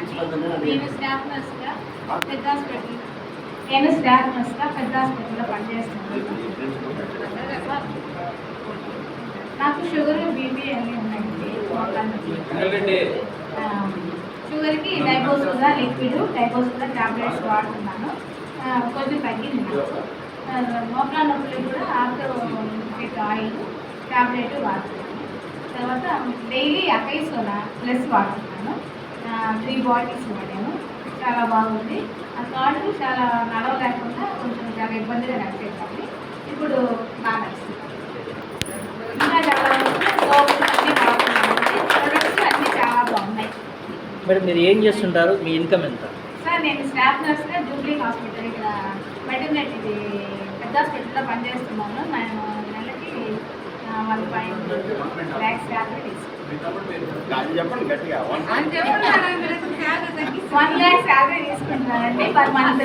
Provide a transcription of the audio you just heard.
నేను స్టాఫ్ నర్స్గా పెద్ద హాస్పిటల్ పెద్ద హాస్పిటల్లో పనిచేస్తున్నాను. నాకు షుగర్ బీపీ అన్నీ ఉన్నాయండి. షుగర్కి డైపోసుగా లిక్విడ్ డైపోసుగా టాబ్లెట్స్ వాడుతున్నాను. కొంచెం తగ్గింది నాకు. మోకాళ్ళ నొప్పులు కూడా ఆర్థోపెడిక్ ఆయిల్ టాబ్లెట్ వాడుతున్నాను. తర్వాత డైలీ అకైసోనా ప్లస్ వాడుతున్నాను. 3 బాటిల్స్ వాడాను. చాలా బాగుంది. ఆ కాళ్ళు చాలా నడవలేకుండా కొంచెం చాలా ఇబ్బందిగా నడిచేది. ఇప్పుడు బాగా నడుస్తుంది. ఇంకా చాలా సోప్స్ అన్నీ బాగున్నాయి. ప్రొడక్ట్స్ అన్నీ చాలా బాగున్నాయి. మేడం మీరు ఏం చేస్తుంటారు? మీ ఇన్కమ్ ఎంత? సార్ నేను స్టాఫ్ నర్స్గా జూబ్లీ హాస్పిటల్ ఇక్కడ మెటర్నిటీ పెద్ద హాస్పిటల్లో పనిచేస్తున్నాను. నేను నెలకి 1.5 lakhs శాలరీ తీసుకుంటానండి పర్ మంత్.